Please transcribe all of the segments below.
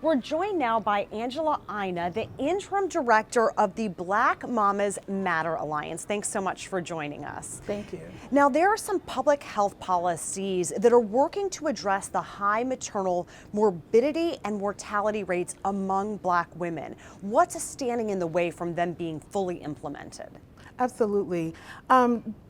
We're joined now by Doyinsola Aina, the Interim Director of the Black Mamas Matter Alliance. Thanks so much for joining us. Thank you. Now, there are some public health policies that are working to address the high maternal morbidity and mortality rates among Black women. What's standing in the way from them being fully implemented? Absolutely.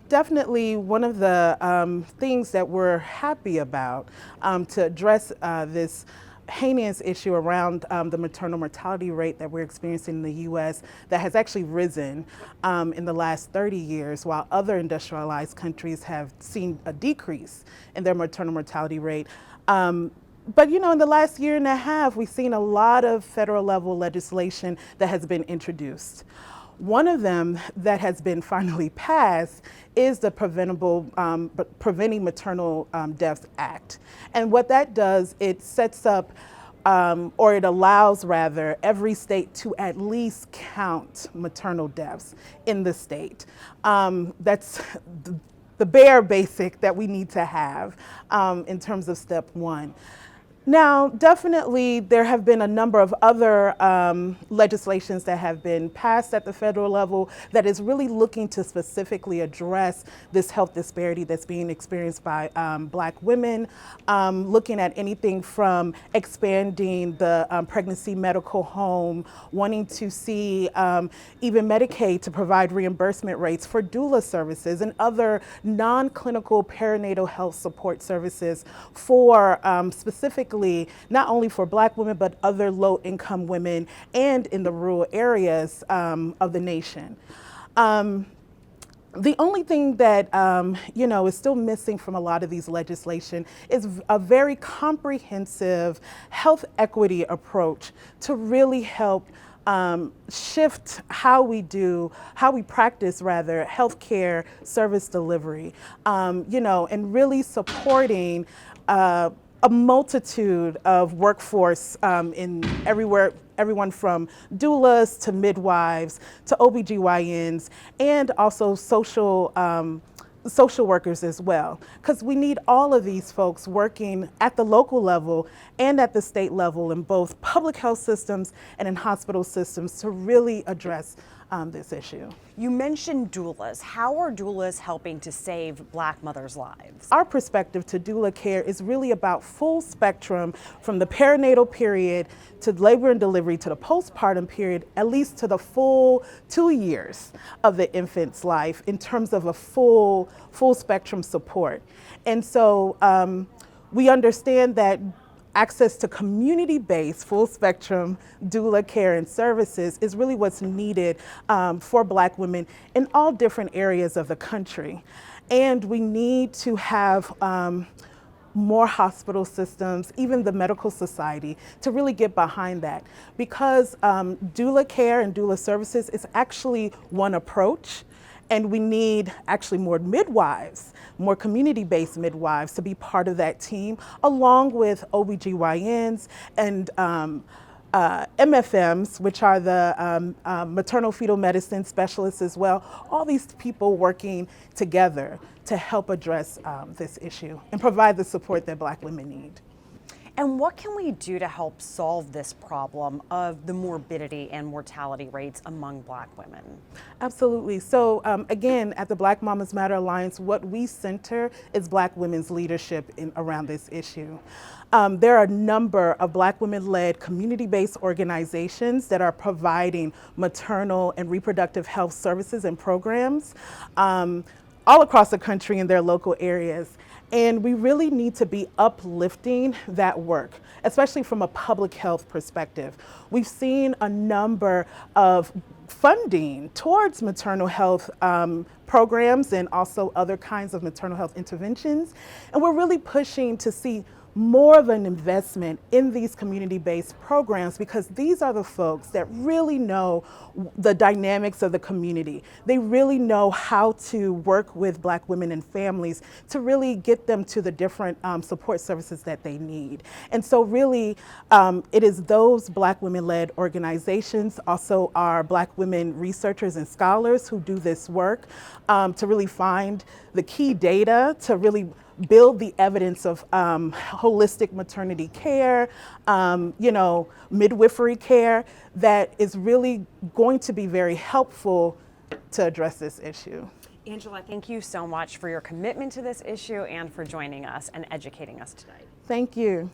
Definitely one of the things that we're happy about to address this heinous issue around the maternal mortality rate that we're experiencing in the U.S. that has actually risen in the last 30 years, while other industrialized countries have seen a decrease in their maternal mortality rate. But you know, in the last year and a half, we've seen a lot of federal level legislation that has been introduced. One of them that has been finally passed is the Preventing Maternal Deaths Act. And what that does, it sets up, or it allows rather, every state to at least count maternal deaths in the state. That's the bare basic that we need to have in terms of step one. Now, definitely, there have been a number of other legislations that have been passed at the federal level that is really looking to specifically address this health disparity that's being experienced by Black women, looking at anything from expanding the pregnancy medical home, wanting to see even Medicaid to provide reimbursement rates for doula services and other non-clinical perinatal health support services for specifically not only for Black women, but other low-income women and in the rural areas of the nation. The only thing that you know, is still missing from a lot of these legislation is a very comprehensive health equity approach to really help shift how we practice rather healthcare service delivery, you know, and really supporting a multitude of workforce in everyone from doulas to midwives to OBGYNs and also social workers as well, because we need all of these folks working at the local level and at the state level in both public health systems and in hospital systems to really address this issue. You mentioned doulas. How are doulas helping to save Black mothers' lives? Our perspective to doula care is really about full spectrum from the perinatal period to labor and delivery to the postpartum period, at least to the full 2 years of the infant's life in terms of a full spectrum support. And so we understand that access to community-based, full-spectrum doula care and services is really what's needed for Black women in all different areas of the country. And we need to have more hospital systems, even the medical society, to really get behind that. Because doula care and doula services is actually one approach, and we need actually more midwives, more community-based midwives to be part of that team, along with OBGYNs and MFMs, which are the maternal fetal medicine specialists as well. All these people working together to help address this issue and provide the support that Black women need. And what can we do to help solve this problem of the morbidity and mortality rates among Black women? Absolutely. So again, at the Black Mamas Matter Alliance, what we center is Black women's leadership around this issue. There are a number of Black women-led community-based organizations that are providing maternal and reproductive health services and programs all across the country in their local areas. And we really need to be uplifting that work, especially from a public health perspective. We've seen a number of funding towards maternal health programs and also other kinds of maternal health interventions. And we're really pushing to see more of an investment in these community-based programs, because these are the folks that really know the dynamics of the community. They really know how to work with Black women and families to really get them to the different support services that they need. And so really, it is those Black women-led organizations, also our Black women researchers and scholars who do this work to really find the key data to really build the evidence of holistic maternity care, midwifery care that is really going to be very helpful to address this issue. Angela, thank you so much for your commitment to this issue and for joining us and educating us tonight. Thank you.